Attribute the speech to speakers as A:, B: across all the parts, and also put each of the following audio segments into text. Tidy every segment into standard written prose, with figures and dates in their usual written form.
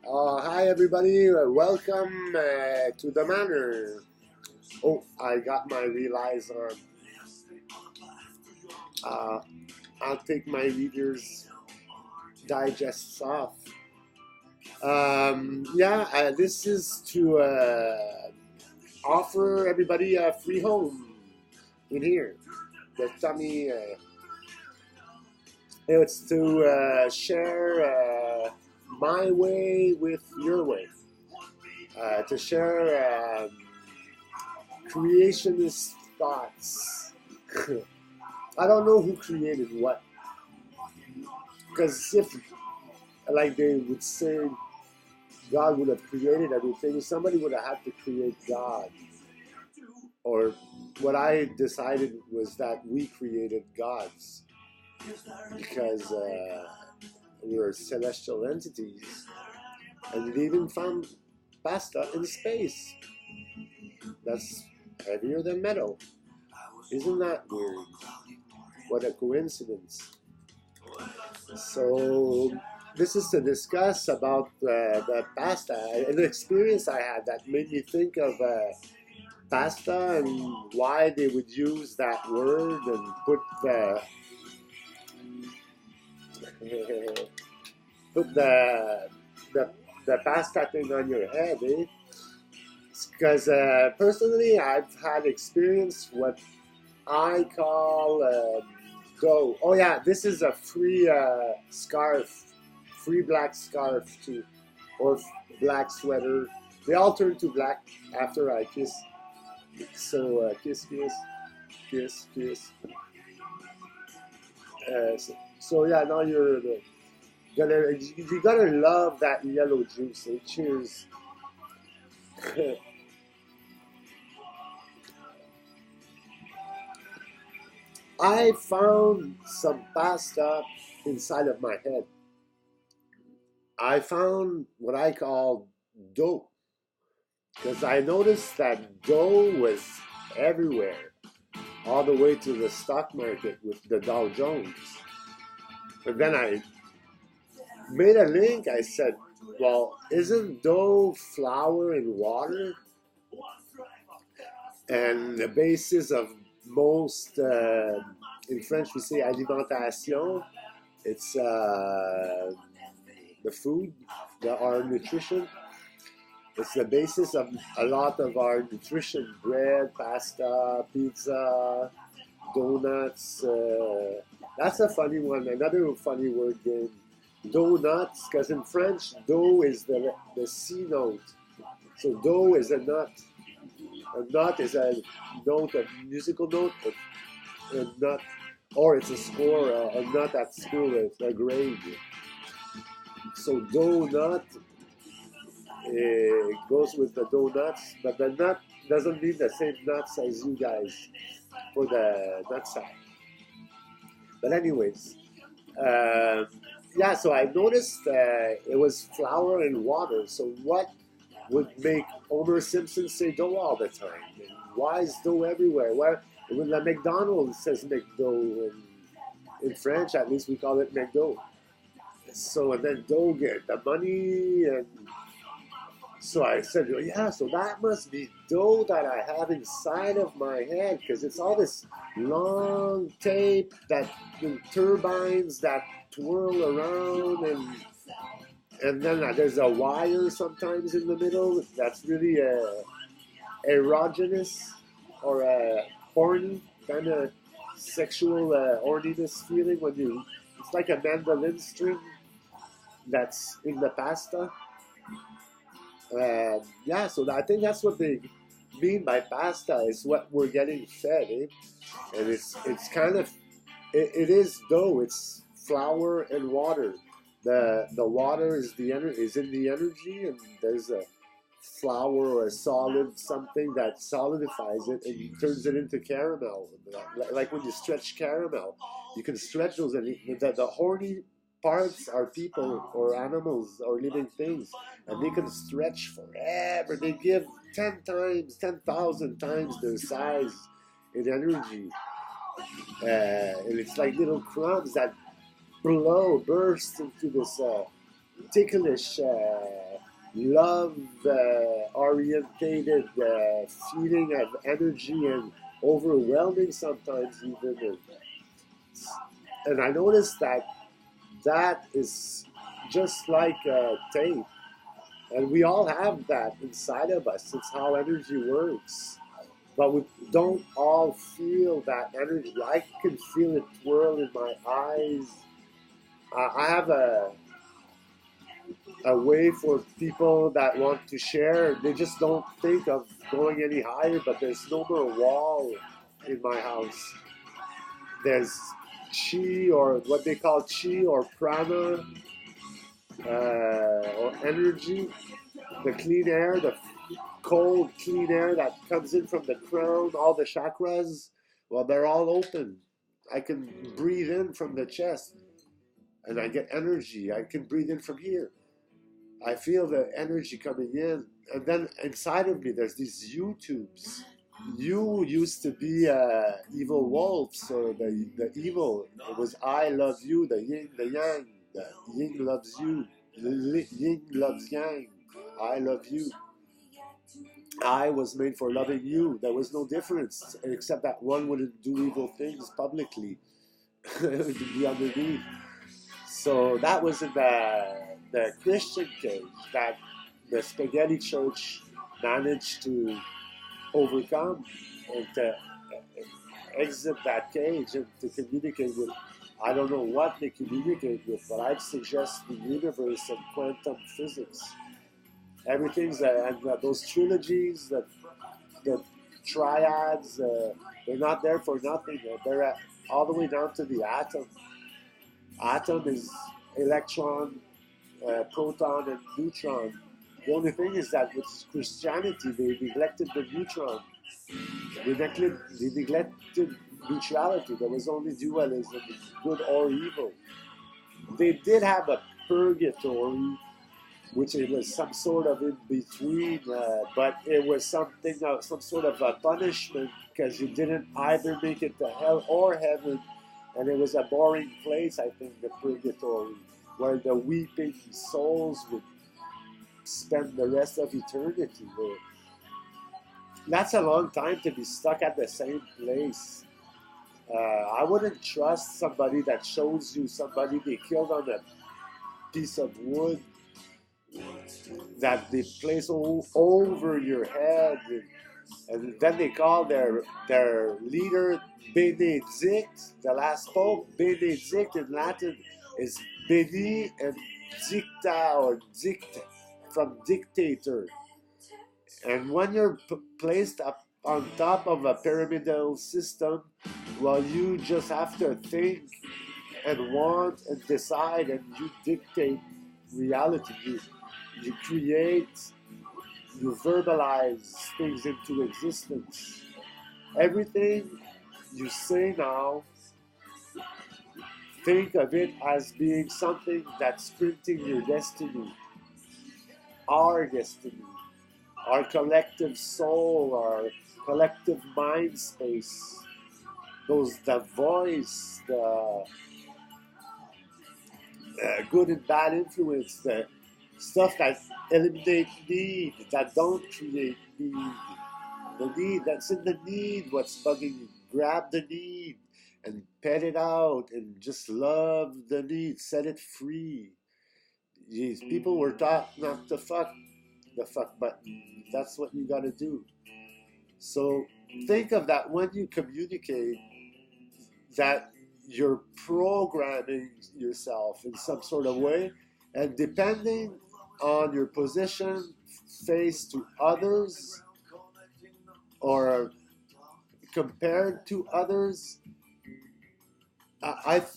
A: Hi everybody, welcome to the manor. Oh, I got my Realize on. I'll take my Reader's Digests off. This is to offer everybody a free home in here. The tummy, it's to share my way with your way. To share creationist thoughts. I don't know who created what. Because if, like they would say, God would have created everything, somebody would have had to create God. Or what I decided was that we created gods. Because we're celestial entities. And they even found pasta in space. That's heavier than metal. Isn't that weird? What a coincidence. So this is to discuss about the pasta, an experience I had that made me think of pasta and why they would use that word and put the pasta thing on your head, eh? Because personally, I've had experience what I call Doe. Oh yeah, this is a free scarf, free black scarf too, or black sweater. They all turn to black after I kiss. So kiss, kiss, kiss, kiss. So yeah, now you gotta love that yellow juice. Eh? Cheers. I found some pasta inside of my head. I found what I call dough. Because I noticed that dough was everywhere, all the way to the stock market with the Dow Jones. But then I made a link. I said, well, isn't dough flour and water? And the basis of most, in French we say alimentation, it's the food, our nutrition. It's the basis of a lot of our nutrition: bread, pasta, pizza, donuts. That's a funny one. Another funny word game. Donuts, because in French, dough is the C note. So dough is a nut. A nut is a note, a musical note, a nut, or it's a score, a nut at school, it's a grade. So donut goes with the donuts, but the nut doesn't mean the same nuts as you guys for the nut sack. But anyways, so I noticed it was flour and water. So what would make Homer Simpson say dough all the time? And why is dough everywhere? Where when the McDonald's says McDo, in French at least we call it McDo. So and then dough get the money, and so I said, yeah, so that must be dough that I have inside of my head, because it's all this long tape, that turbines that twirl around, and then there's a wire sometimes in the middle that's really erogenous or horny, kind of sexual horniness feeling when it's like a mandolin string that's in the pasta. So I think that's what they mean by pasta, is what we're getting fed, eh? And it's kind of, it is dough, it's flour and water. The water is in the energy, and there's a flour or a solid something that solidifies it and turns it into caramel. Like when you stretch caramel, you can stretch those, and the horny parts are people or animals or living things, and they can stretch forever. They give 10,000 times their size in energy, and it's like little crumbs that burst into this ticklish, love-orientated feeling of energy and overwhelming sometimes even. And I noticed that that is just like tape. And we all have that inside of us. It's how energy works. But we don't all feel that energy. I can feel it twirl in my eyes. I have a way for people that want to share. They just don't think of going any higher, but there's no more wall in my house. There's chi, or what they call chi or prana, or energy, the clean air, the cold, clean air that comes in from the crown, all the chakras. Well, they're all open. I can breathe in from the chest and I get energy. I can breathe in from here. I feel the energy coming in. And then inside of me, there's these U-tubes. You used to be evil wolf, so the evil, it was I love you, the yin, the yang. The yin loves you, the yin loves yang. I love you. I was made for loving you. There was no difference, except that one wouldn't do evil things publicly. It would be underneath. So that was in the Christian cage that the Spaghetti Church managed to overcome and to exit that cage and to communicate with, I don't know what they communicate with, but I'd suggest the universe and quantum physics. Everything's, and those trilogies, the triads, they're not there for nothing. They're all the way down to the atom. Atom is electron, proton, and neutron. The only thing is that with Christianity, they neglected the neutron. They neglected neutrality. There was only dualism, good or evil. They did have a purgatory, which it was some sort of in between, but it was something, some sort of a punishment because you didn't either make it to hell or heaven, and it was a boring place, I think, the purgatory, where the weeping souls would spend the rest of eternity there. That's a long time to be stuck at the same place. I wouldn't trust somebody that shows you somebody they killed on a piece of wood that they place over your head, and then they call their leader Benedict, the last pope. Benedict in Latin is beni and dicta, or dict, from dictator. And when you're placed up on top of a pyramidal system, well, you just have to think and want and decide, and you dictate reality. You create, you verbalize things into existence. Everything you say now, think of it as being something that's printing your destiny, our destiny, our collective soul, our collective mind space. The voice, the good and bad influence, the stuff that eliminate need, that don't create need. The need that's in the need, what's bugging you. Grab the need and pet it out and just love the need, set it free. People were taught not to fuck the fuck button. That's what you gotta do. So think of that when you communicate, that you're programming yourself in some sort of way, and depending on your position face to others or compared to others,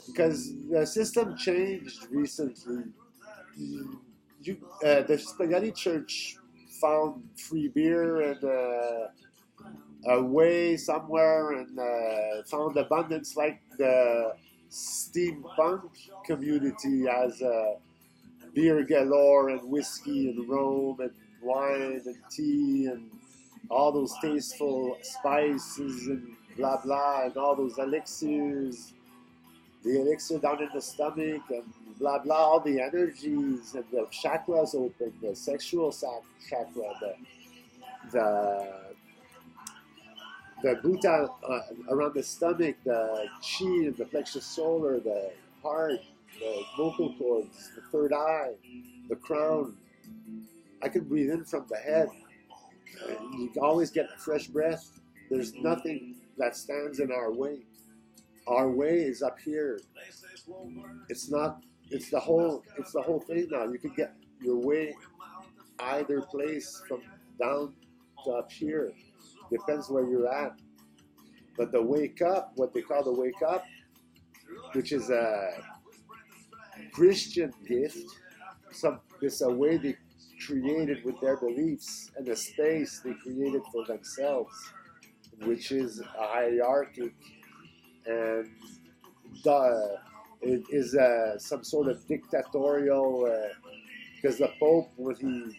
A: because the system changed recently. The Spaghetti Church found free beer and a way somewhere, and found abundance, like the steampunk community has beer galore and whiskey and rhum and wine and tea and all those tasteful spices and blah blah and all those elixirs. the elixir down in the stomach, and blah blah, all the energies, and the chakras open, the sexual chakra, the bhuta around the stomach, the chi, the plexus solar, the heart, the vocal cords, the third eye, the crown. I can breathe in from the head. You always get fresh breath. There's nothing that stands in our way. Our way is up here. It's not. It's the whole thing now. You can get your way either place from down to up here. Depends where you're at. But the wake up, what they call the wake up, which is a Christian gift, it's a way they created with their beliefs and a space they created for themselves, which is a hierarchic, and it is some sort of dictatorial, because the Pope, and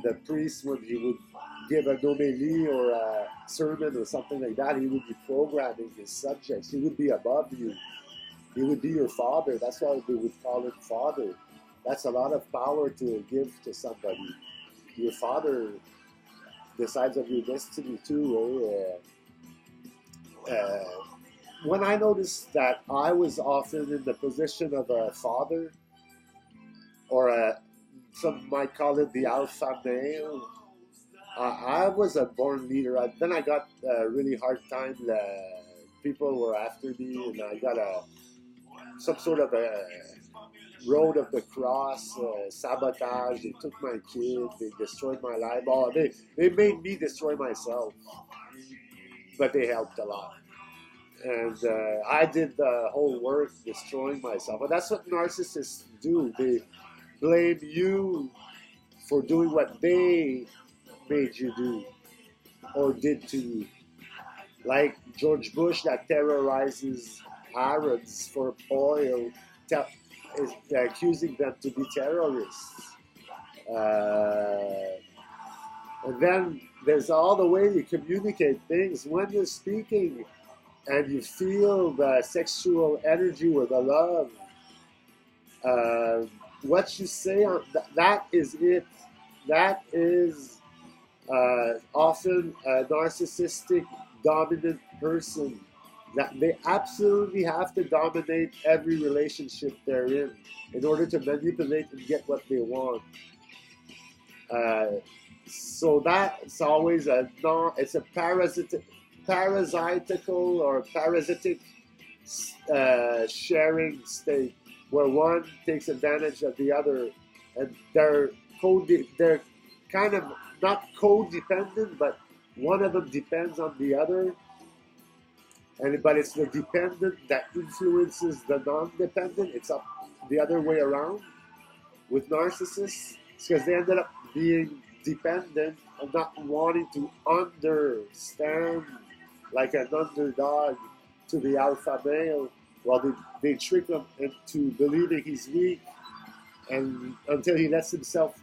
A: the priest, when he would give a homily or a sermon or something like that, he would be programming his subjects. He would be above you. He would be your father. That's why they would call him father. That's a lot of power to give to somebody. Your father decides of your destiny too. When I noticed that I was often in the position of a father, or some might call it the alpha male, I was a born leader. Then I got a really hard time. People were after me, and I got some sort of a road of the cross, sabotage. They took my kid. They destroyed my life. Oh, they made me destroy myself, but they helped a lot. And I did the whole work destroying myself. And that's what narcissists do. They blame you for doing what they made you do or did to you. Like George Bush that terrorizes Arabs for oil, is accusing them to be terrorists. And then there's all the way you communicate things. When you're speaking and you feel the sexual energy or the love, what you say, that is it. That is often a narcissistic dominant person, that they absolutely have to dominate every relationship they're in order to manipulate and get what they want. So that's always it's a parasitical or parasitic sharing state where one takes advantage of the other, and they're kind of not codependent, but one of them depends on the other, but it's the dependent that influences the non-dependent. It's up the other way around with narcissists, because they ended up being dependent and not wanting to understand like an underdog to the alpha male, while they trick him into believing he's weak, and until he lets himself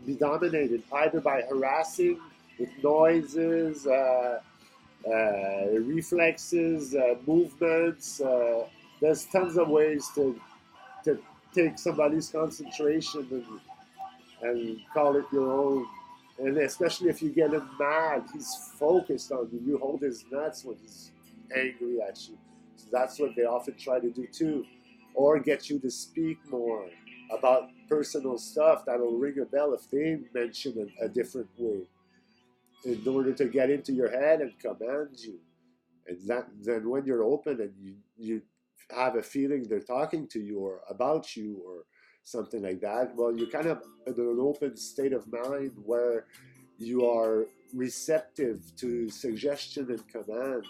A: be dominated, either by harassing with noises, reflexes, movements. There's tons of ways to take somebody's concentration and call it your own. And especially if you get him mad, he's focused on you. You hold his nuts when he's angry at you. So that's what they often try to do too. Or get you to speak more about personal stuff that'll ring a bell if they mention a different way, in order to get into your head and command you. And then when you're open and you have a feeling they're talking to you or about you or something like that, well, you're kind of in an open state of mind where you are receptive to suggestion and command.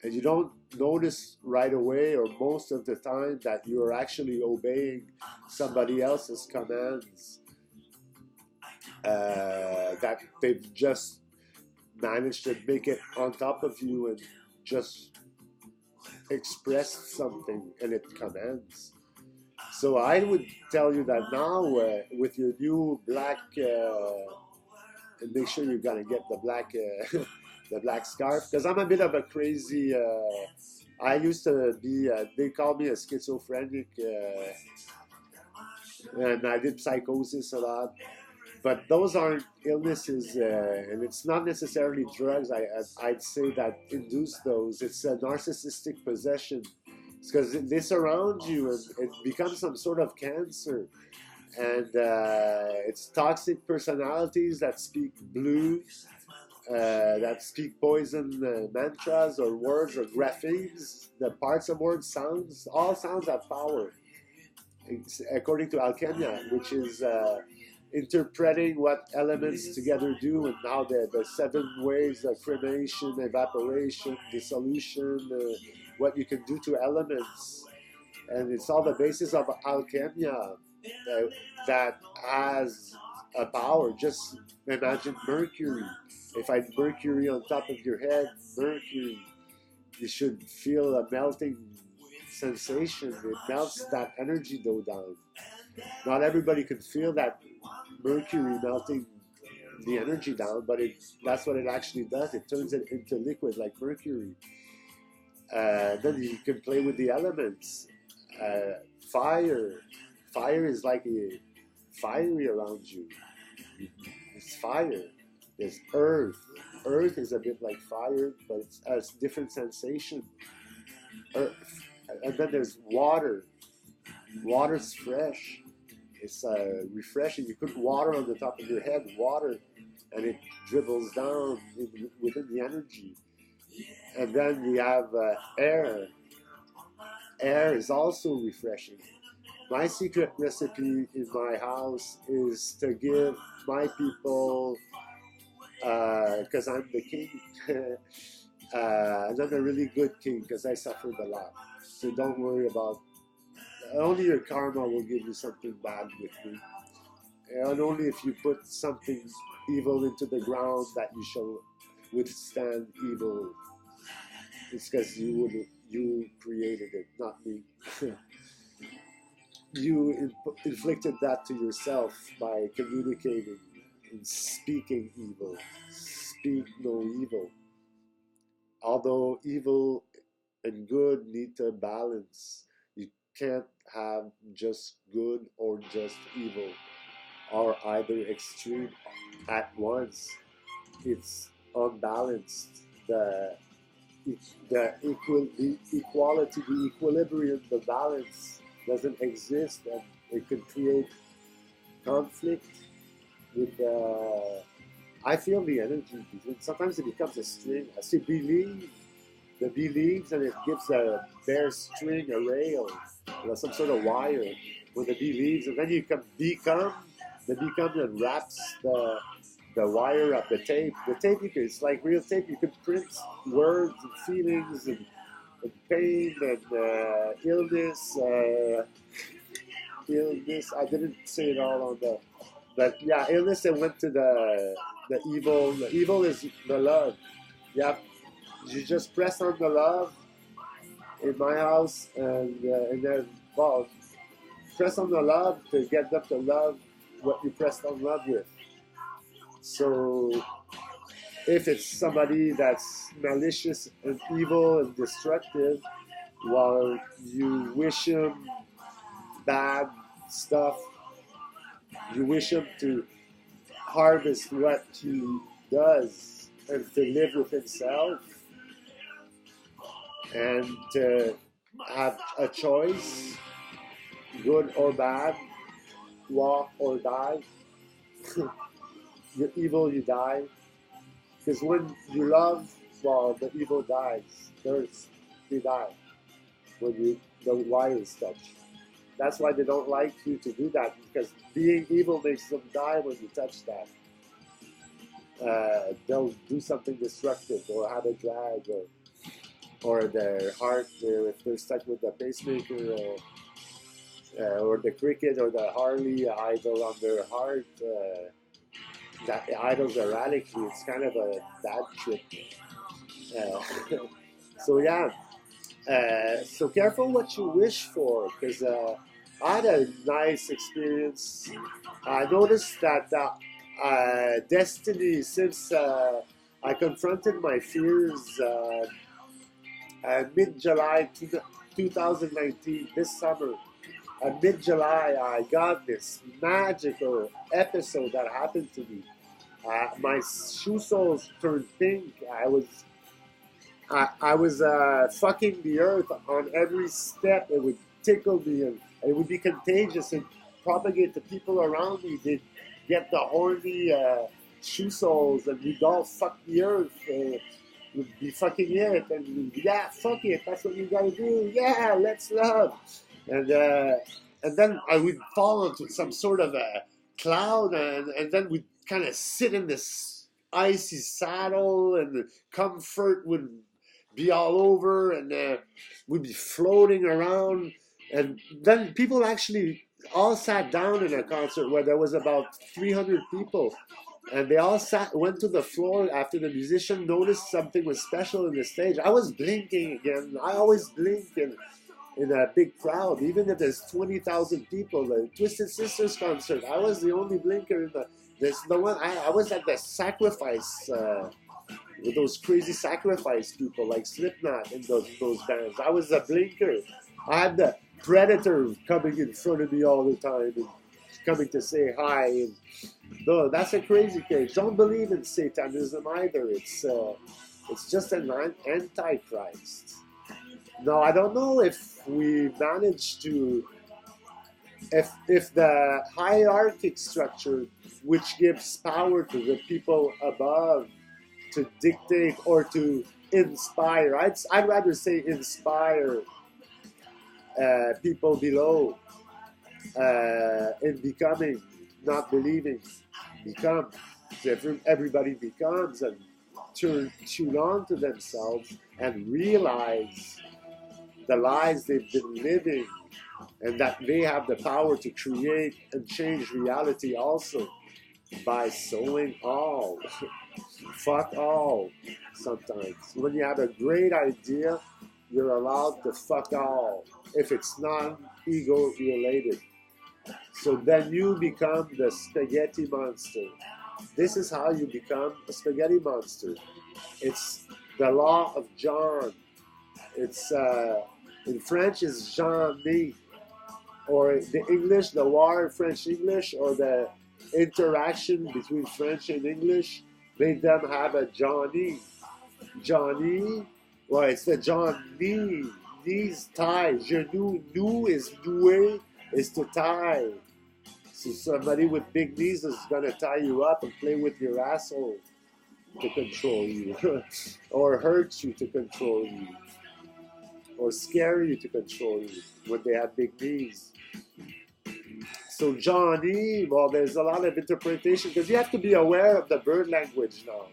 A: And you don't notice right away, or most of the time, that you are actually obeying somebody else's commands, that they've just managed to make it on top of you and just express something, and it commands. So I would tell you that now, with your new black, and make sure you're gonna get the black, the black scarf, because I'm a bit of a crazy I used to be, they called me a schizophrenic, and I did psychosis a lot. But those aren't illnesses, and it's not necessarily drugs. I'd say that induce those. It's a narcissistic possession. It's because they surround you, and it becomes some sort of cancer. And it's toxic personalities that speak blue, that speak poison mantras or words or graphemes. The parts of words, sounds, all sounds have power. It's, according to Alchemy, which is interpreting what elements together do and how the 7 ways of cremation, evaporation, dissolution, what you can do to elements. And it's all the basis of Alchemy that has a power. Just imagine Mercury. If I had Mercury on top of your head, Mercury, you should feel a melting sensation. It melts that energy though down. Not everybody can feel that Mercury melting the energy down, but that's what it actually does. It turns it into liquid like mercury. Then you can play with the elements. Fire is like a fiery around you. It's fire. There's earth. Earth is a bit like fire, but it's a different sensation. Earth. And then there's water. Water's fresh. It's refreshing. You put water on the top of your head, water, and it dribbles down within the energy. And then we have air. Air is also refreshing. My secret recipe in my house is to give my people, because I'm the king, and I'm a really good king because I suffered a lot. So don't worry about, only your karma will give you something bad with me. And only if you put something evil into the ground that you shall withstand evil. It's because you created it, not me. You inflicted that to yourself by communicating and speaking evil. Speak no evil. Although evil and good need to balance. You can't have just good or just evil, or either extreme at once. It's unbalanced. The equality, the equilibrium, the balance doesn't exist, and it can create conflict with I feel the energy between, sometimes it becomes a string. I say believe, the bee and it gives a bare string, a rail, some sort of wire with the bee and then you can become, the bee comes and wraps the wire up, the tape. The tape, it's like real tape. You can print words and feelings and pain and illness. Illness. I didn't say it all on the, but yeah, illness. It went to the evil. The evil is the love. Yeah, you just press on the love in my house, and then well, press on the love to get them to love what you pressed on love with. So if it's somebody that's malicious and evil and destructive, while you wish him bad stuff, you wish him to harvest what he does and to live with himself and to have a choice, good or bad, walk or die. You're evil, you die. Because when you love, well, the evil dies. They die when the wires touch. That's why they don't like you to do that, because being evil makes them die when you touch that. They'll do something destructive or have a drag, or their heart, if they're stuck with the pacemaker, or the cricket or the Harley idol on their heart. That idol's erratically, it's kind of a bad trip. So yeah, so careful what you wish for, because I had a nice experience. I noticed that destiny, since I confronted my fears mid-July 2019, this summer, mid-July, I got this magical episode that happened to me. My shoe soles turned pink. I was fucking the earth on every step. It would tickle me, and it would be contagious and propagate to people around me. They'd get the horny shoe soles, and we'd all fuck the earth. We'd be fucking it, and yeah, fuck it. That's what you gotta do. Yeah, let's love. And then I would fall into some sort of a cloud, and then we'd kind of sit in this icy saddle, and the comfort would be all over, and we'd be floating around. And then people actually all sat down in a concert where there was about 300 people, and they all went to the floor after the musician noticed something was special in the stage. I was blinking again. I always blink in a big crowd, even if there's 20,000 people. The Twisted Sisters concert, I was the only blinker in the one. I was at the sacrifice with those crazy sacrifice people like Slipknot and those bands. I was a blinker. I had the Predator coming in front of me all the time and coming to say hi. And no, that's a crazy case. Don't believe in Satanism either. It's just an antichrist. No, I don't know if we managed to, if the hierarchic structure, which gives power to the people above to dictate or to inspire, I'd rather say inspire people below in becoming, not believing, become. Everybody becomes and tune on to themselves and realize the lies they've been living, and that they have the power to create and change reality also by sowing all. Fuck all. Sometimes when you have a great idea, you're allowed to fuck all if it's non-ego related. So then you become the spaghetti monster. This is how you become a spaghetti monster. It's the law of John. It's in French is Jean-Né, or the English, the war French English, or the interaction between French and English made them have a Johnny. Johnny, well, it's the Johnny. Knees tie. Genou, nous is noué, is to tie. So somebody with big knees is gonna tie you up and play with your asshole to control you, or hurt you to control you, or scare you to control you when they have big knees. So Johnny, well, there's a lot of interpretation because you have to be aware of the bird language now.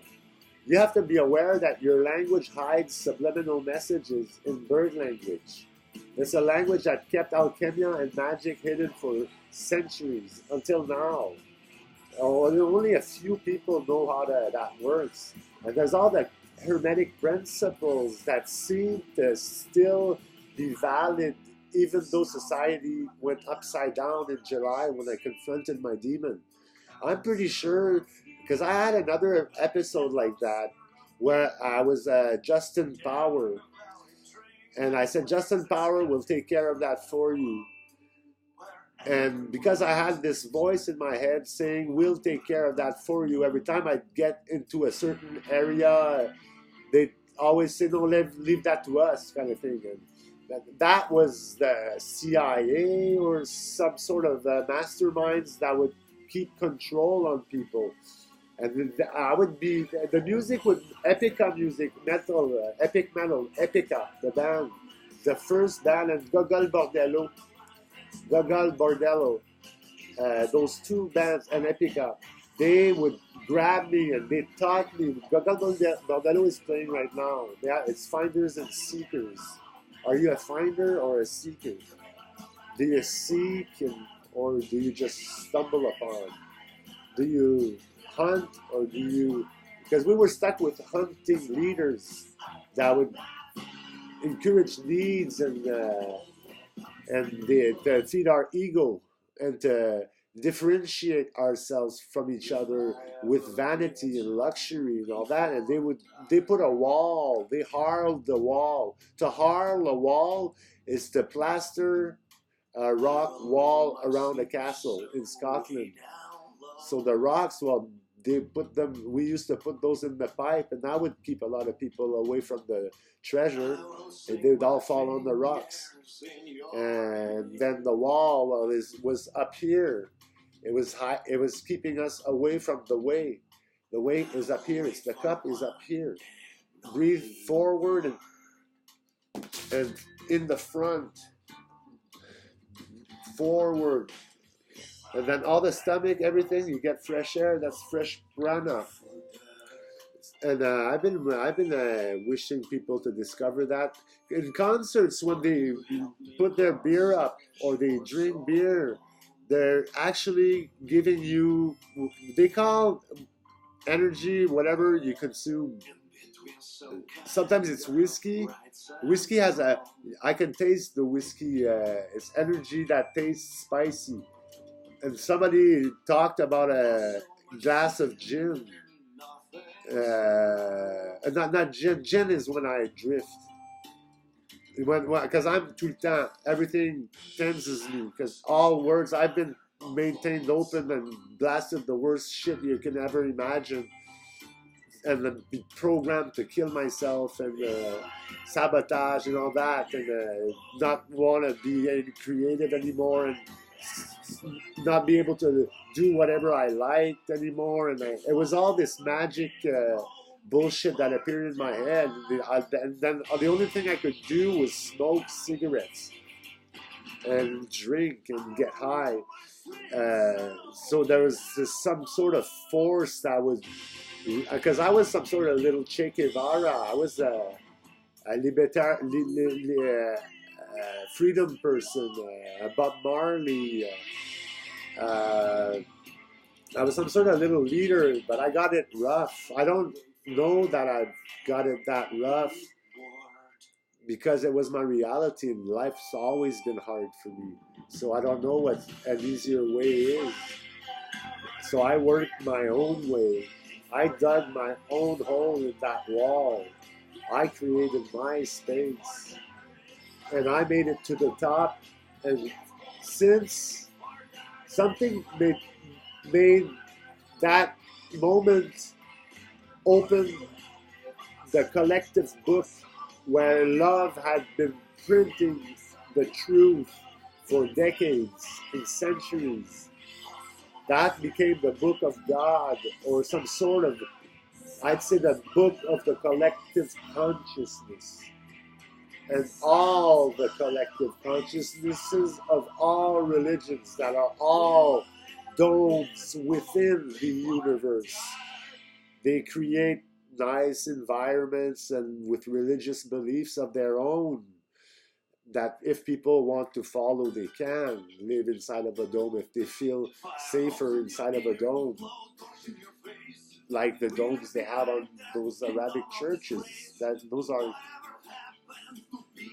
A: You have to be aware that your language hides subliminal messages in bird language. It's a language that kept alchemy and magic hidden for centuries until now. Only a few people know how that works. And there's all the hermetic principles that seem to still be valid, even though society went upside down in July when I confronted my demon. I'm pretty sure, because I had another episode like that where I was Justin Power, and I said, Justin Power will take care of that for you. And because I had this voice in my head saying, we'll take care of that for you, every time I get into a certain area, they always say, no, leave that to us, kind of thing. And that was the CIA or some sort of masterminds that would keep control on people. And I would be, the music would, Epica music, metal, epic metal, Epica, the band, the first band, and Gogol Bordello, those two bands, and Epica, they would grab me and they taught me. Gogol Bordello is playing right now. It's finders and seekers. Are you a finder or a seeker? Do you seek or do you just stumble upon? Do you hunt or do you... Because we were stuck with hunting leaders that would encourage needs and to feed our ego and to differentiate ourselves from each other with vanity and luxury and all that. And they put a wall, they harled the wall. To harl a wall is to plaster a rock wall around a castle in Scotland. So the rocks, well, they put them, we used to put those in the pipe, and that would keep a lot of people away from the treasure, and they would all fall on the rocks. And then the wall, well, was up here. It was high, it was keeping us away from the way. The way is up here, it's the cup is up here. Breathe forward and in the front, forward. And then all the stomach, everything, you get fresh air. That's fresh prana. And I've been wishing people to discover that in concerts when they put their beer up or they drink beer, they're actually giving you, they call energy whatever you consume. Sometimes it's whiskey. Whiskey has I can taste the whiskey. It's energy that tastes spicy. And somebody talked about a glass of gin. Not gin. Gin is when I drift. Because I'm tout le temps. Everything tenses me. Because all words, I've been maintained open and blasted the worst shit you can ever imagine. And then be programmed to kill myself and sabotage and all that. And not want to be creative anymore. And not be able to do whatever I liked anymore, and it was all this magic bullshit that appeared in my head. And then the only thing I could do was smoke cigarettes and drink and get high. So there was some sort of force that was, because I was some sort of little Che Guevara. I was a freedom person, Bob Marley. I was some sort of little leader, but I got it rough. I don't know that I got it that rough because it was my reality, and life's always been hard for me. So I don't know what an easier way is. So I worked my own way. I dug my own hole in that wall. I created my space. And I made it to the top. And since something made that moment open the collective book where love had been printing the truth for decades and centuries. That became the book of God, or some sort of, I'd say, the book of the collective consciousness. And all the collective consciousnesses of all religions that are all domes within the universe. They create nice environments and with religious beliefs of their own that if people want to follow, they can live inside of a dome if they feel safer inside of a dome. Like the domes they have on those Arabic churches. Those are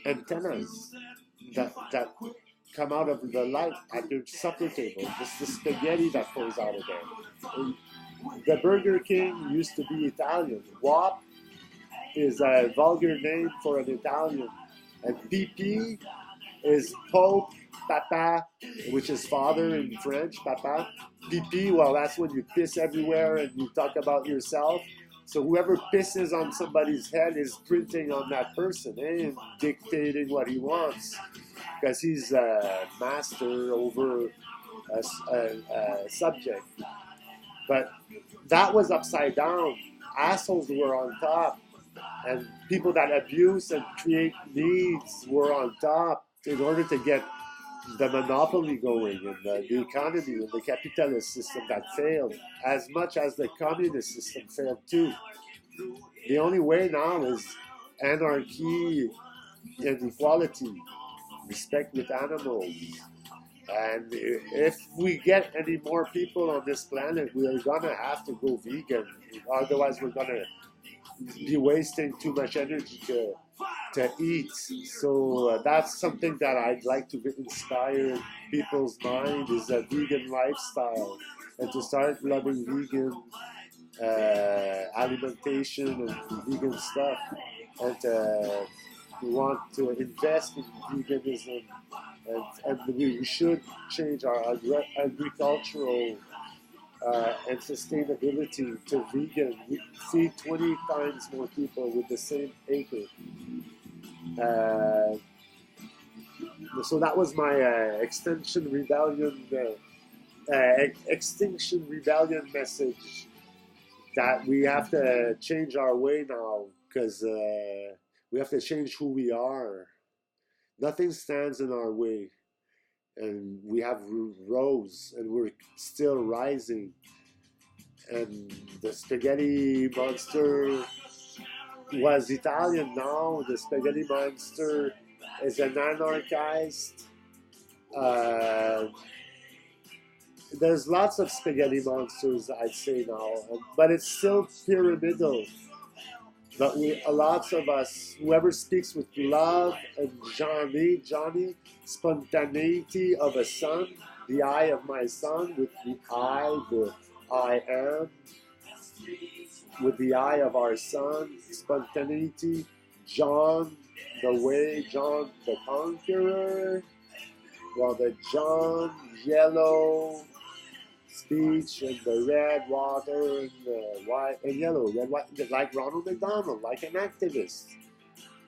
A: antennas that come out of the light at your supper table. It's the spaghetti that goes out of there. The Burger King used to be Italian. Wop is a vulgar name for an Italian. And PP is Pope, Papa, which is father in French, Papa. PP, well, that's when you piss everywhere and you talk about yourself. So whoever pisses on somebody's head is printing on that person and dictating what he wants, because he's a master over a subject. But that was upside down. Assholes were on top, and people that abuse and create needs were on top in order to get the monopoly going and the economy and the capitalist system that failed, as much as the communist system failed too. The only way now is anarchy and equality, respect with animals. And if we get any more people on this planet, we are going to have to go vegan. Otherwise, we're going to be wasting too much energy to to eat. So that's something that I'd like to inspire people's mind, is a vegan lifestyle, and to start loving vegan alimentation and vegan stuff, and we want to invest in veganism, and we should change our agricultural and sustainability to vegan. We feed 20 times more people with the same acre. Uh, so that was my Extinction Rebellion message, that we have to change our way now, because we have to change who we are. Nothing stands in our way, and we have rose, and we're still rising. And the spaghetti monster was Italian. Now the spaghetti monster is an anarchist. There's lots of spaghetti monsters, I'd say now, but it's still pyramidal. But lots of us, whoever speaks with love and Johnny, spontaneity of a son, the eye of my son, with the I am, with the eye of our son, spontaneity, John, the way, John the conqueror, well, the John, yellow, speech, and the red water, and the white and yellow, red, white, like Ronald McDonald, like an activist.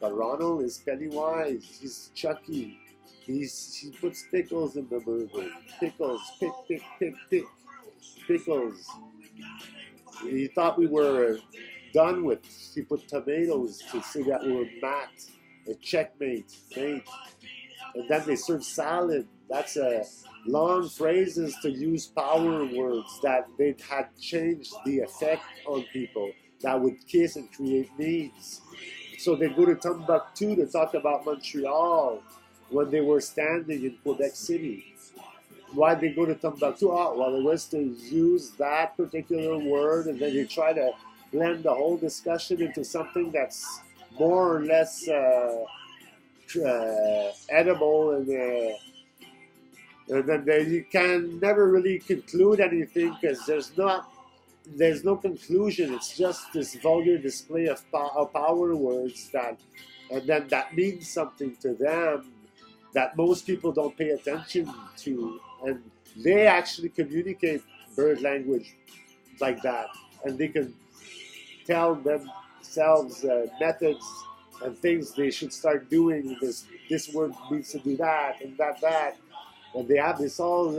A: But Ronald is Pennywise. He's Chucky. He puts pickles in the burger. Pickles, pick, pickles. He thought we were done with. He put tomatoes to say that we were mat, a checkmate, mate. And then they serve salad. That's long phrases to use power words that they had changed the effect on people, that would kiss and create needs. So they go to Timbuktu to talk about Montreal when they were standing in Quebec City. Why'd they go to Timbuktu? Oh, well, it was to use that particular word, and then they try to blend the whole discussion into something that's more or less edible, and then you can never really conclude anything, because there's no conclusion. It's just this vulgar display of power words and then that means something to them that most people don't pay attention to, and they actually communicate bird language like that, and they can tell themselves methods and things they should start doing. This word needs to do that, and that. And they have this all,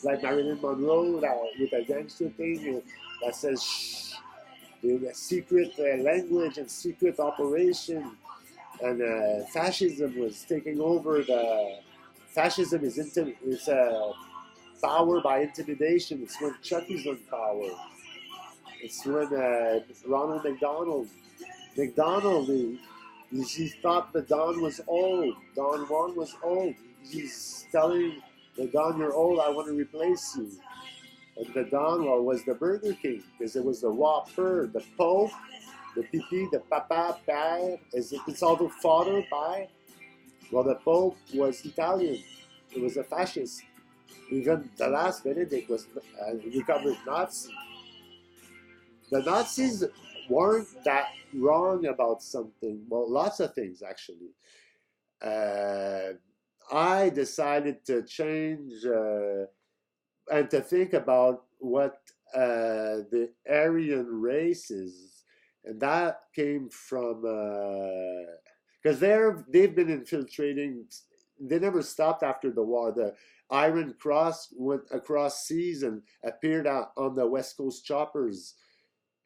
A: like Marilyn Monroe, with a gangster thing that says shh, the secret language and secret operation. And fascism was taking over. Fascism is power by intimidation. It's when Chucky's on power. It's when Ronald McDonald, he thought the Don was old. Don Juan was old. He's telling the Don, you're old, I want to replace you. And the Don, well, was the Burger King, because it was the Whopper, the Pope, the Pipi, the Papa, Père. It's all the father, Père. Well, the Pope was Italian. It was a fascist. Even the last Benedict was recovered Nazi. The Nazis weren't that wrong about something. Well, lots of things, actually. I decided to change and to think about what the Aryan race is. And that came from, because they've been infiltrating, they never stopped after the war. The Iron Cross went across seas and appeared on the West Coast choppers.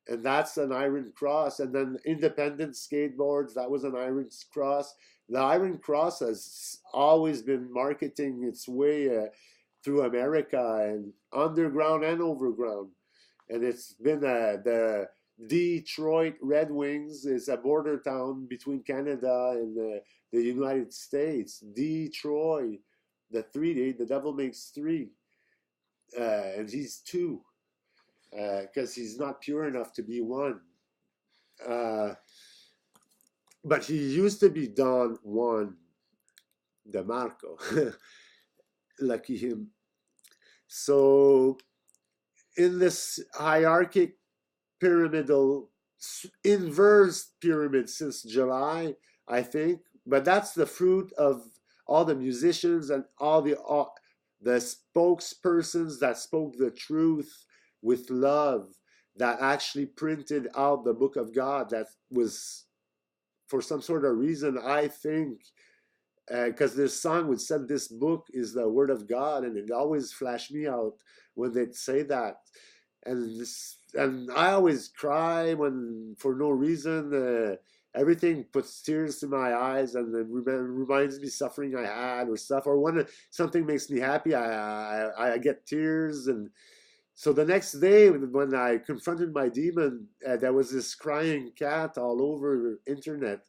A: And that's an Iron Cross. And then independent skateboards, that was an Iron Cross. The Iron Cross has always been marketing its way through America, and underground and overground. And it's been the Detroit Red Wings is a border town between Canada and the United States. Detroit, the devil makes three, and he's two, because he's not pure enough to be one. but he used to be Don Juan DeMarco. Lucky him. So in this hierarchic pyramidal, inverse pyramid since July, I think, but that's the fruit of all the musicians and all the spokespersons that spoke the truth with love, that actually printed out the book of God, that was, for some sort of reason, I think, because this song would said this book is the word of God, and it always flashed me out when they'd say that. And I always cry when, for no reason, everything puts tears to my eyes, and it reminds me suffering I had or stuff, or when something makes me happy, I get tears. And so the next day when I confronted my demon, there was this crying cat all over internet,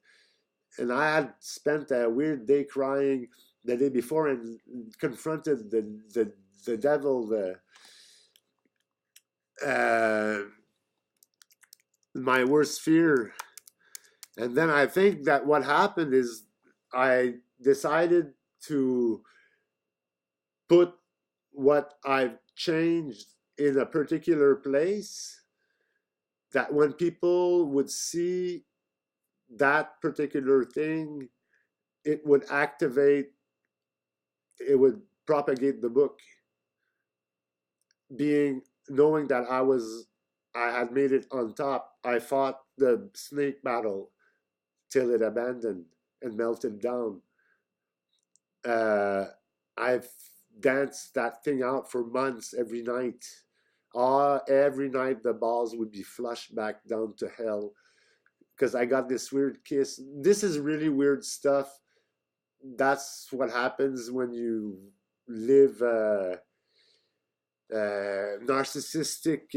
A: and I had spent a weird day crying the day before and confronted the devil, my worst fear. And then I think that what happened is I decided to put what I've changed in a particular place, that when people would see that particular thing, it would activate, it would propagate the book, knowing that I had made it on top. I fought the snake battle till it abandoned and melted down. I've danced that thing out for months every night. Every night the balls would be flushed back down to hell because I got this weird kiss. This is really weird stuff. That's what happens when you live narcissistic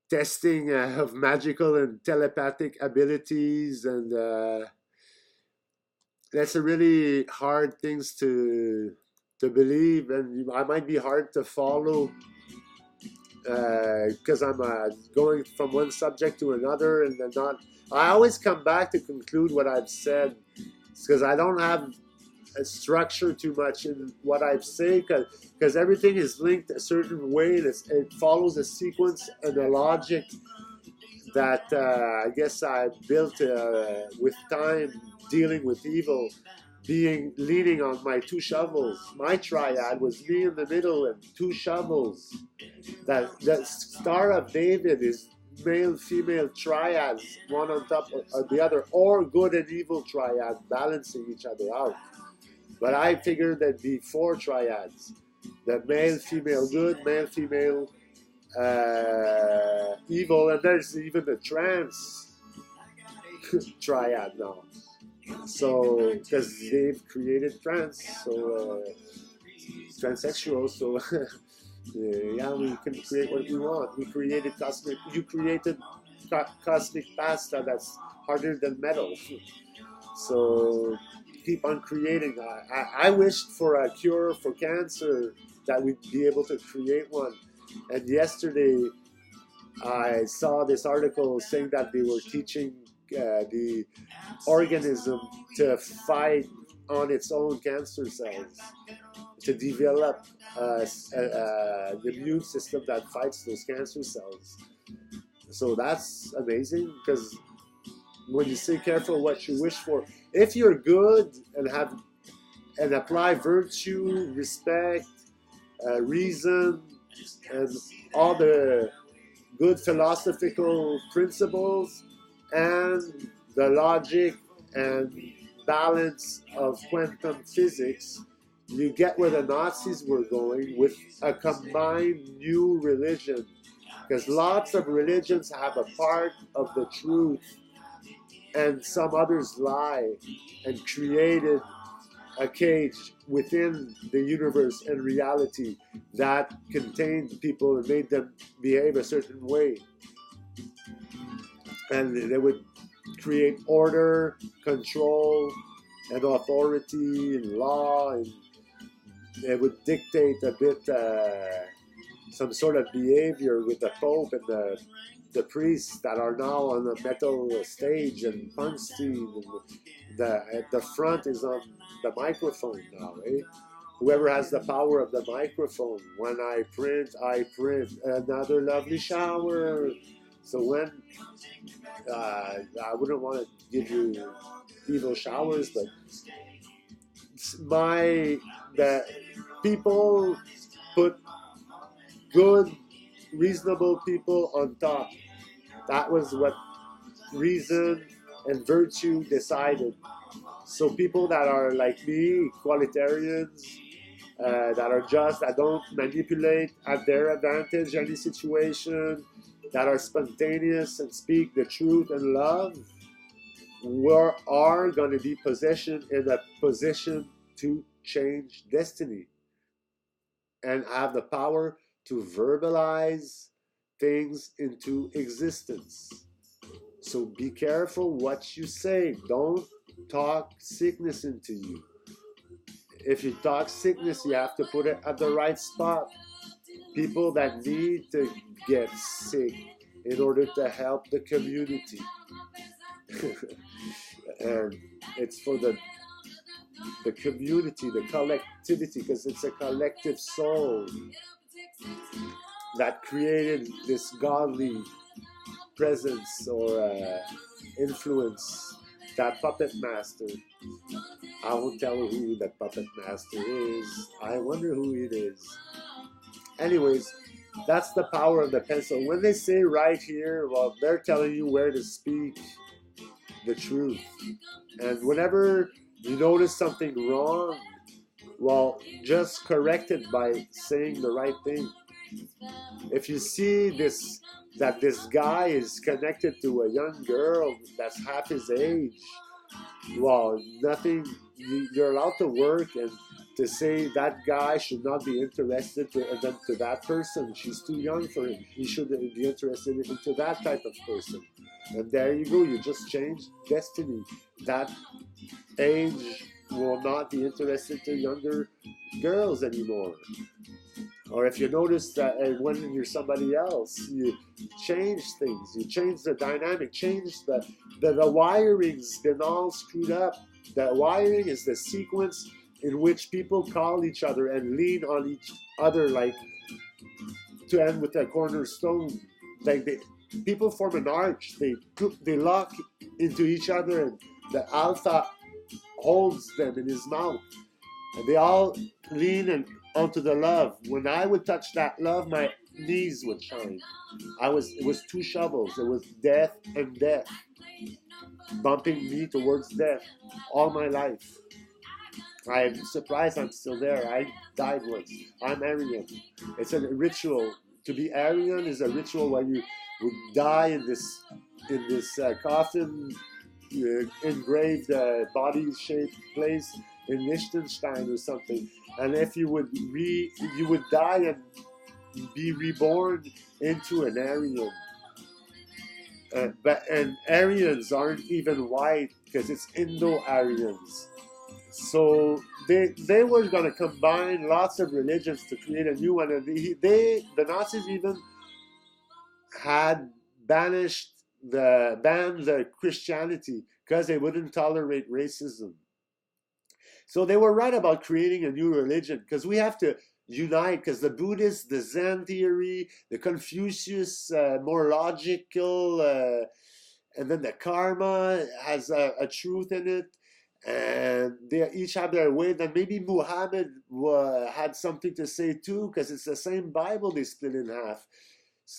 A: testing of magical and telepathic abilities, and that's a really hard things to believe, and I might be hard to follow because I'm going from one subject to another, and then not. I always come back to conclude what I've said because I don't have a structure too much in what I've said, because everything is linked a certain way, and it follows a sequence and a logic that I guess I built with time, dealing with evil, leaning on my two shovels. My triad was me in the middle and two shovels. The Star of David is male female triads, one on top of the other, or good and evil triad balancing each other out. But I figured there'd be four triads: the male female good, male female evil, and there's even the trans triad now. So because they've created trans, so transsexual, so yeah, we can create what we want. We created cosmic. You created cosmic pasta that's harder than metal. So keep on creating. I wished for a cure for cancer, that we'd be able to create one. And yesterday I saw this article saying that they were teaching the organism to fight on its own cancer cells, to develop the immune system that fights those cancer cells. So that's amazing, because when you say careful what you wish for, if you're good and apply virtue, respect, reason, and all the good philosophical principles and the logic and balance of quantum physics, you get where the Nazis were going with a combined new religion. Because lots of religions have a part of the truth and some others lie, and created a cage within the universe and reality that contained people and made them behave a certain way. And they would create order, control, and authority and law, and they would dictate a bit some sort of behavior with the Pope and the priests that are now on the metal stage and punks team. At the front is on the microphone now, eh? Whoever has the power of the microphone. When I print another lovely shower. So when I wouldn't want to give you evil showers, but the people put good, reasonable people on top. That was what reason and virtue decided. So people that are like me, equalitarians, that are just, that don't manipulate at their advantage any situation, that are spontaneous and speak the truth and love, are going to be in a position to change destiny and have the power to verbalize things into existence. So be careful what you say. Don't talk sickness into you. If you talk sickness, you have to put it at the right spot. People that need to get sick in order to help the community. And it's for the community, the collectivity, because it's a collective soul that created this godly presence or influence, that puppet master. I won't tell who that puppet master is. I wonder who it is. Anyways, that's the power of the pencil. When they say right here, well, they're telling you where to speak the truth. And whenever you notice something wrong, well, just correct it by saying the right thing. If you see that this guy is connected to a young girl that's half his age, well, nothing, you're allowed to work and to say that guy should not be interested to that person. She's too young for him. He should be interested into that type of person. And there you go, you just changed destiny. That age will not be interested to younger girls anymore. Or if you notice that when you're somebody else, you change things, you change the dynamic, change the wiring's been all screwed up. The wiring is the sequence in which people call each other and lean on each other, like to end with a cornerstone. Like people form an arch, they lock into each other, and the alpha holds them in his mouth. And they all lean onto the love. When I would touch that love, my knees would shine. It was two shovels. It was death and death, bumping me towards death all my life. I'm surprised I'm still there. I died once. I'm Aryan. It's a ritual. To be Aryan is a ritual where you would die in this coffin, engraved body-shaped place in Liechtenstein or something. And if you would die and be reborn into an Aryan. And Aryans aren't even white because it's Indo-Aryans. So they were going to combine lots of religions to create a new one. And the Nazis even had banned the Christianity because they wouldn't tolerate racism. So they were right about creating a new religion, because we have to unite, because the Buddhist, the Zen theory, the Confucius, more logical, and then the karma has a truth in it, and they each have their way. Then maybe Muhammad had something to say too, because it's the same Bible they split in half.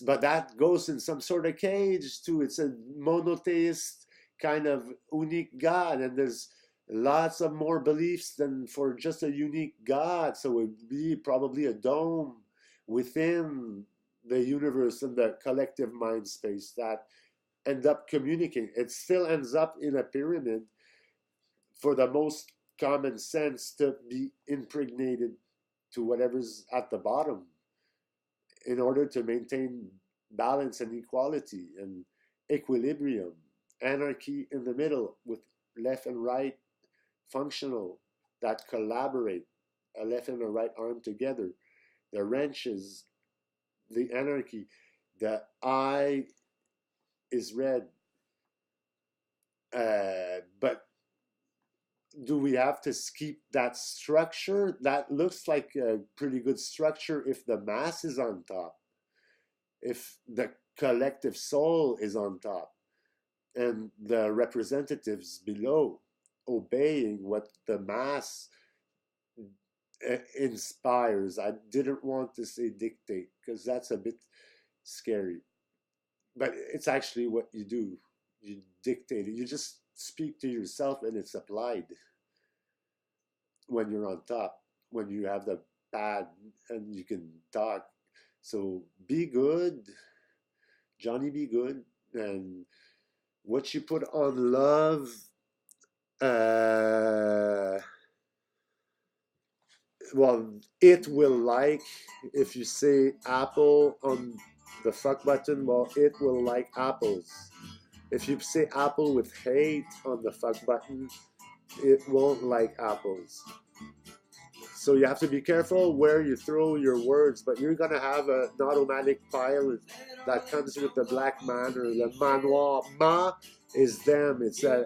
A: But that goes in some sort of cage too. It's a monotheist kind of unique God, and there's lots of more beliefs than for just a unique God. So it would be probably a dome within the universe and the collective mind space that end up communicating. It still ends up in a pyramid for the most common sense to be impregnated to whatever's at the bottom in order to maintain balance and equality and equilibrium. Anarchy in the middle with left and right functional that collaborate, a left and a right arm together. The wrenches, the anarchy, the I is red. But do we have to keep that structure? That looks like a pretty good structure if the mass is on top, if the collective soul is on top, and the representatives below obeying what the mass inspires. I didn't want to say dictate because that's a bit scary, but it's actually what you do. You dictate it. You just speak to yourself and it's applied when you're on top, when you have the pad and you can talk. So be good, Johnny, be good. And what you put on love, well, it will like. If you say apple on the fuck button, well, it will like apples. If you say apple with hate on the fuck button, it won't like apples. So you have to be careful where you throw your words, but you're gonna have an automatic pile that comes with the black man or the manoir. Ma is them. It's on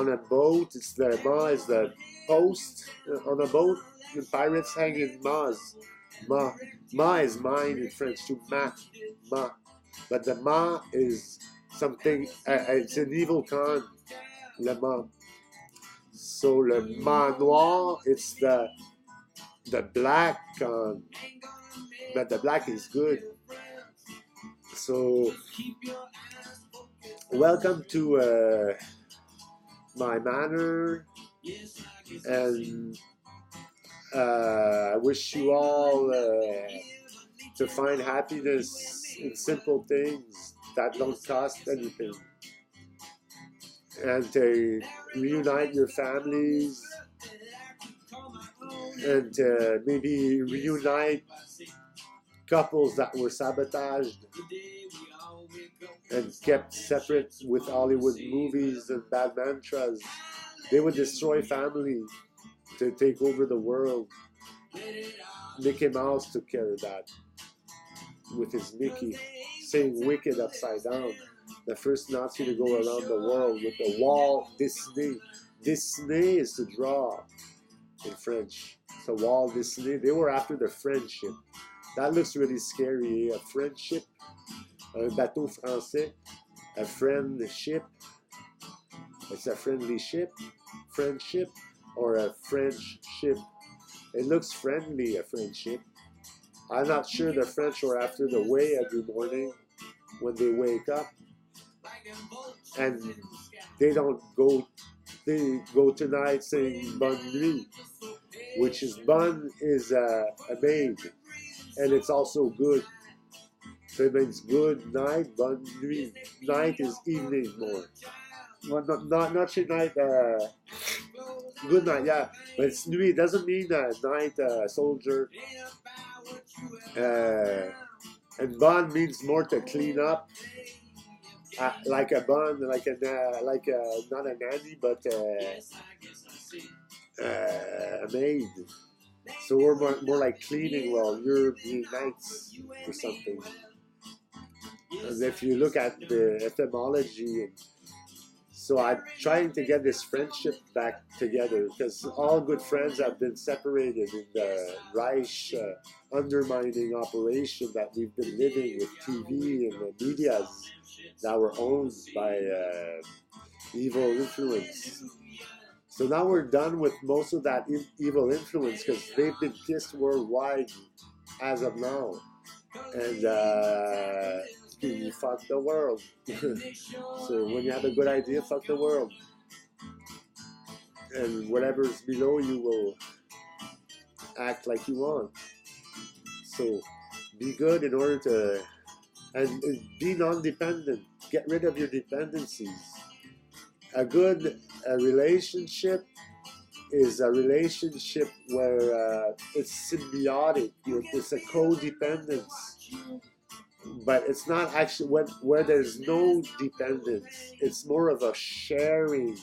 A: a boat. It's the ma is the post on a boat. The pirates hang in ma's. Ma is mine in French too. Ma. But the ma is something. It's an evil con. Le ma. So le manoir, it's the black con. But the black is good. So welcome to my manor, and I wish you all to find happiness in simple things that don't cost anything, and to reunite your families, and maybe reunite couples that were sabotaged and kept separate with Hollywood movies and bad mantras. They would destroy family to take over the world. Mickey Mouse took care of that with his Mickey, saying wicked upside down. The first Nazi to go around the world with the Walt Disney. Disney is to draw in French. So Walt Disney, they were after the friendship. That looks really scary. A friendship, un bateau français, a friendship. It's a friendly ship, friendship, or a French ship. It looks friendly, a friendship. I'm not sure the French are after the way every morning when they wake up. And they don't go, they go tonight saying bonne nuit, which is bonne is a maid. And it's also good. So it means good night, bonne nuit. Night is evening more. Well, not night, good night, yeah. But it's nuit. It doesn't mean night, soldier. And bonne means more to clean up. Like a bonne, like not a nanny, but a maid. So we're more like cleaning while you're being nice or something. And if you look at the etymology, so I'm trying to get this friendship back together because all good friends have been separated in the Reich undermining operation that we've been living with TV and the medias that were owned by evil influence. So now we're done with most of that evil influence because they've been kissed worldwide as of now. And you fuck the world. So when you have a good idea, fuck the world. And whatever's below you will act like you want. So be good in order to, and be non-dependent. Get rid of your dependencies. A good relationship is a relationship where it's symbiotic. It's a codependence, but it's not actually where there's no dependence. It's more of a sharing.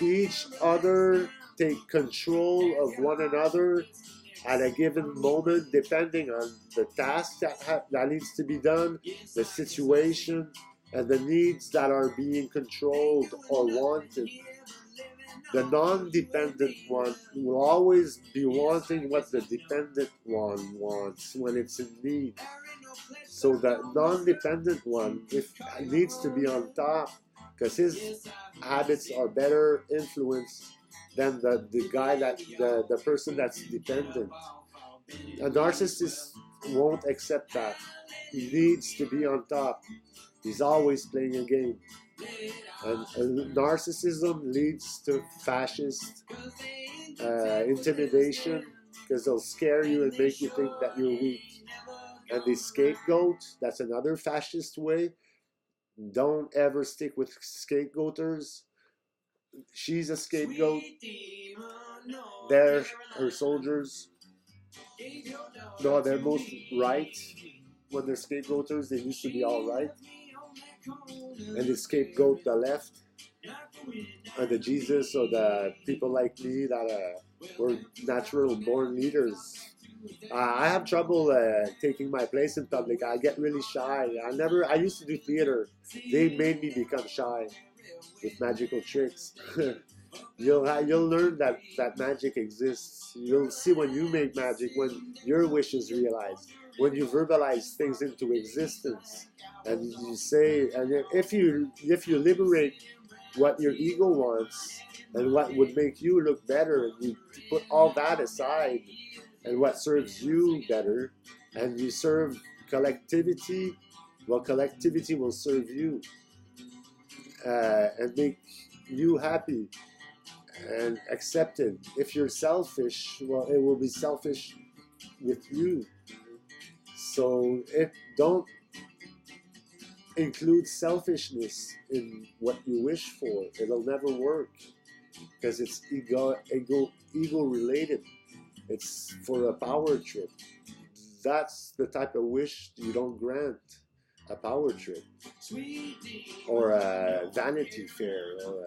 A: Each other take control of one another at a given moment, depending on the task that needs to be done, the situation, and the needs that are being controlled or wanted. The non-dependent one will always be wanting what the dependent one wants when it's in need. So the non-dependent one, if needs to be on top, because his habits are better influenced than the guy the person that's dependent. A narcissist won't accept that. He needs to be on top. He's always playing a game. And narcissism leads to fascist intimidation, because they'll scare you and make you think that you're weak. And the scapegoat, that's another fascist way. Don't ever stick with scapegoaters. She's a scapegoat. They're her soldiers. No, they're most right. When they're scapegoaters, they used to be all right. And they scapegoat the left, or the Jesus, or the people like me that were natural born leaders. I have trouble taking my place in public. I get really shy. I used to do theater. They made me become shy with magical tricks. You'll learn that magic exists. You'll see when you make magic, when your wish is realized, when you verbalize things into existence, and you say, and if you liberate what your ego wants and what would make you look better, and you put all that aside, and what serves you better, and you serve collectivity, well, collectivity will serve you and make you happy and accepted. If you're selfish, well, it will be selfish with you. So don't include selfishness in what you wish for. It'll never work, because it's ego related. It's for a power trip. That's the type of wish you don't grant. A power trip, or a Vanity Fair, or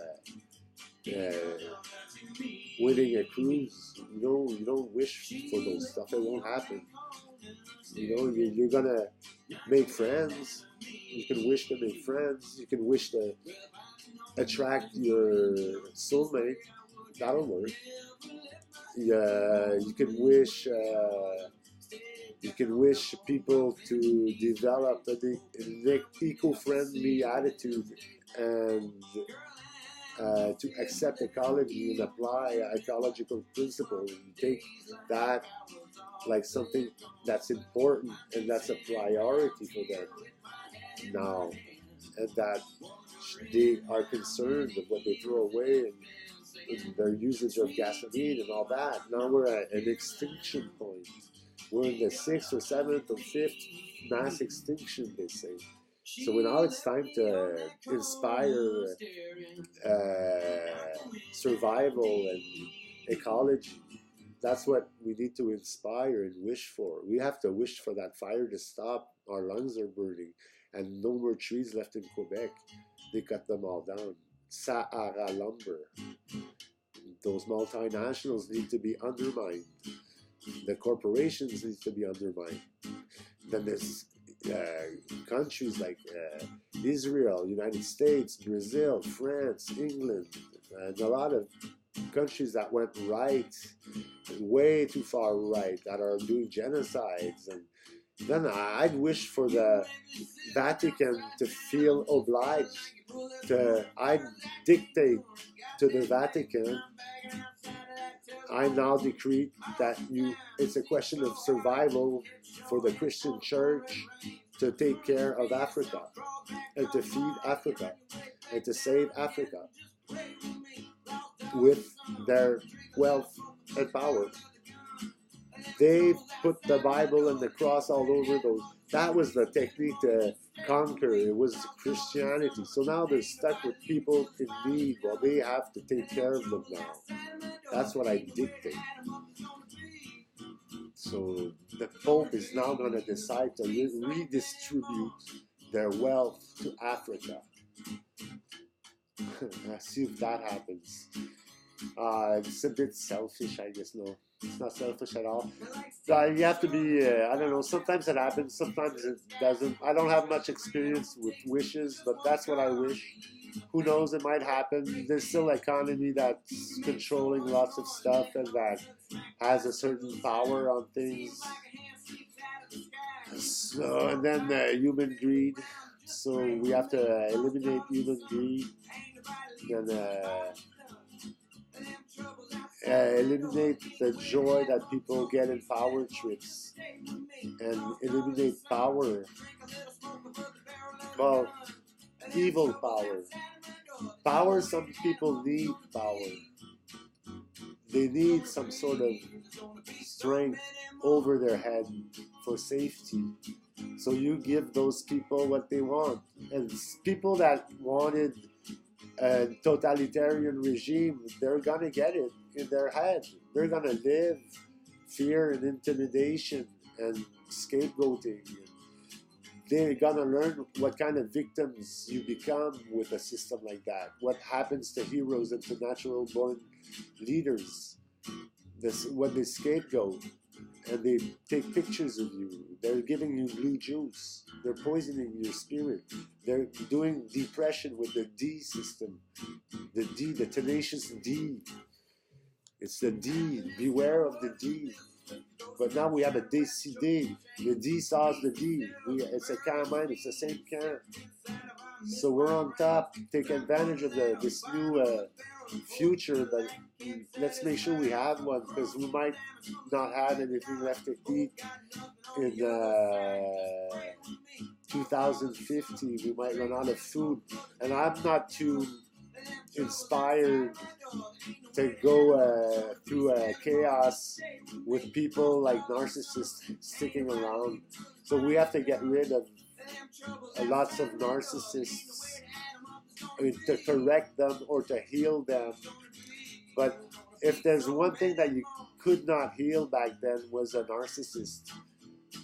A: winning a cruise. You don't wish for those stuff. It won't happen. You're gonna make friends. You can wish to make friends. You can wish to attract your soulmate. That'll work. You can wish. You can wish people to develop an eco-friendly attitude and to accept ecology and apply ecological principles. You take that like something that's important and that's a priority for them now, and that they are concerned of what they throw away and their usage of gasoline and all that. Now we're at an extinction point. We're in the 6th or 7th or 5th mass extinction, they say. So now it's time to inspire survival and ecology. That's what we need to inspire and wish for. We have to wish for that fire to stop. Our lungs are burning, and no more trees left in Quebec. They cut them all down. Sahara lumber. Those multinationals need to be undermined. The corporations need to be undermined. Then there's countries like Israel, United States, Brazil, France, England, and a lot of countries that went right, way too far right, that are doing genocides. And then I'd wish for the Vatican to feel obliged I'd dictate to the Vatican. I now decree that it's a question of survival for the Christian church to take care of Africa and to feed Africa and to save Africa with their wealth and power. They put the Bible and the cross all over those. That was the technique to conquer. It was Christianity. So now they're stuck with people in need. Well, they have to take care of them now. That's what I dictate. So the Pope is now going to decide to redistribute their wealth to Africa. Let's see if that happens. It's a bit selfish, I guess. No, it's not selfish at all. You have to be, I don't know, sometimes it happens, sometimes it doesn't. I don't have much experience with wishes, but that's what I wish. Who knows, it might happen. There's still an economy that's controlling lots of stuff and that has a certain power on things. So, and then human greed. So we have to eliminate human greed. Then eliminate the joy that people get in power trips. And eliminate power. Well, evil power. Power, some people need power. They need some sort of strength over their head for safety. So you give those people what they want. And people that wanted a totalitarian regime, they're gonna get it in their head. They're gonna live fear and intimidation and scapegoating. They're gonna learn what kind of victims you become with a system like that. What happens to heroes and to natural born leaders when they scapegoat and they take pictures of you. They're giving you blue juice. They're poisoning your spirit. They're doing depression with the D system. The D, the tenacious D. It's the D. Beware of the D. But now we have a décidé. The D saws the D. It's a can mine. It's the same can. So we're on top. Take advantage of this new future, but let's make sure we have one, because we might not have anything left to eat in 2050. We might run out of food, and I'm not too inspired to go through chaos with people like narcissists sticking around. So we have to get rid of lots of narcissists, to correct them or to heal them. But if there's one thing that you could not heal back then was a narcissist.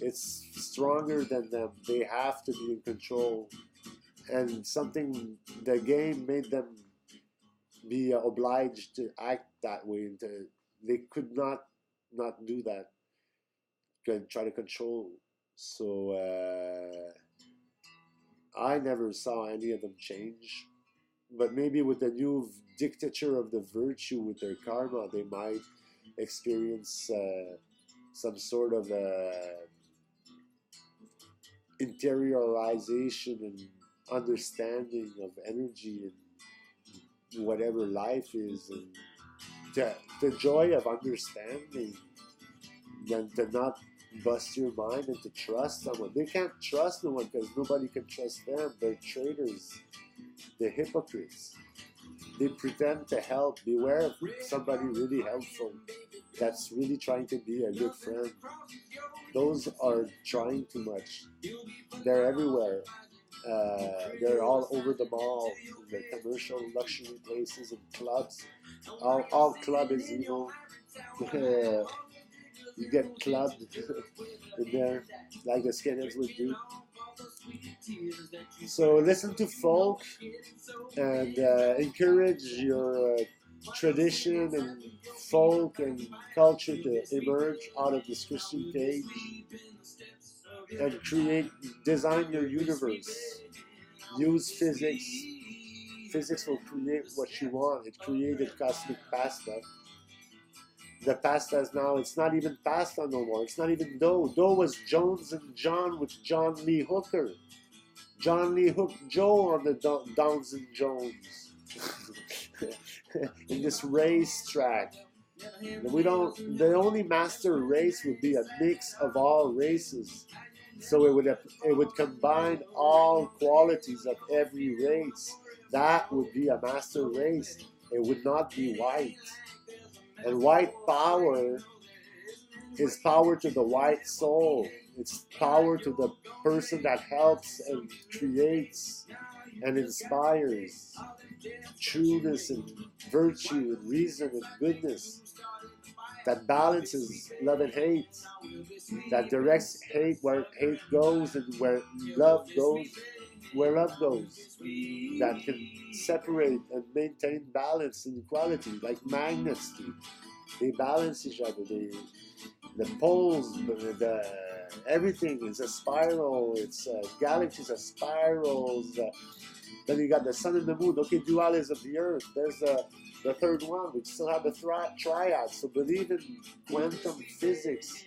A: It's stronger than them. They have to be in control. And something, the game made them be obliged to act that way. They could not do that. Could try to control. So I never saw any of them change. But maybe with the new dictature of the virtue with their karma, they might experience some sort of interiorization and understanding of energy and whatever life is, and the joy of understanding, and to not bust your mind and to trust someone. They can't trust no one because nobody can trust them. They're traitors. They're hypocrites. They pretend to help. Beware of somebody really helpful that's really trying to be a good friend. Those are trying too much. They're everywhere. They're all over the mall, the commercial luxury places and clubs. All club is evil. You get clubbed in there, like the skinheads would do. So listen to folk and encourage your tradition and folk and culture to emerge out of this Christian cage and design your universe. Use physics. Physics will create what you want. It created cosmic pasta. The pasta is now, it's not even pasta no more. It's not even Doe. Doe was Jones and John with John Lee Hooker. John Lee hooked Joe on the Downs and Jones in this race track. The only master race would be a mix of all races. So it would combine all qualities of every race. That would be a master race. It would not be white. And white power is power to the white soul. It's power to the person that helps and creates and inspires trueness and virtue and reason and goodness, that balances love and hate, that directs hate where hate goes and where love goes. where love goes, that can separate and maintain balance and equality, like magnets do. They balance each other. The poles, everything is a spiral. It's galaxies are spirals. Then you got the sun and the moon. Okay, dualism of the earth. There's the third one. We still have the triad. So believe in quantum physics,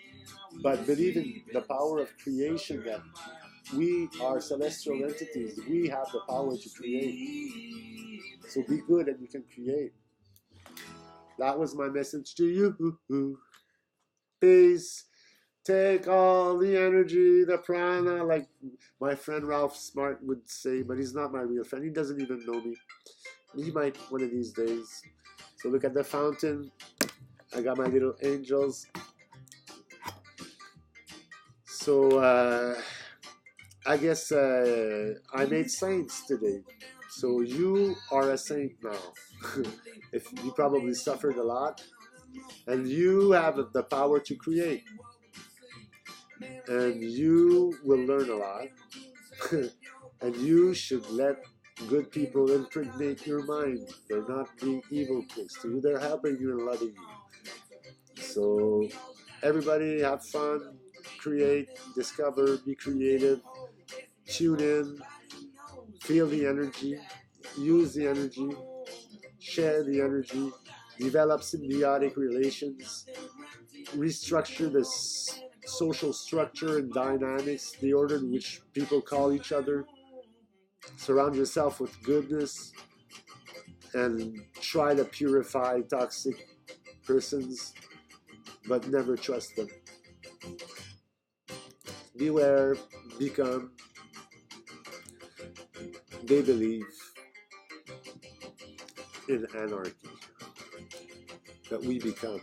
A: but believe in the power of creation, that we are celestial entities. We have the power to create. So be good and you can create. That was my message to you. Peace. Take all the energy, the prana, like my friend Ralph Smart would say, but he's not my real friend. He doesn't even know me. He might one of these days. So look at the fountain. I got my little angels. So I guess I made saints today. So you are a saint now. If you probably suffered a lot, and you have the power to create, and you will learn a lot, and you should let good people impregnate your mind. They're not being evil close to you, they're helping you and loving you. So everybody have fun, create, discover, be creative, tune in, feel the energy, use the energy, share the energy, develop symbiotic relations, restructure the social structure and dynamics, the order in which people call each other. Surround yourself with goodness and try to purify toxic persons, but never trust them. Beware, become. They believe in anarchy, that we become.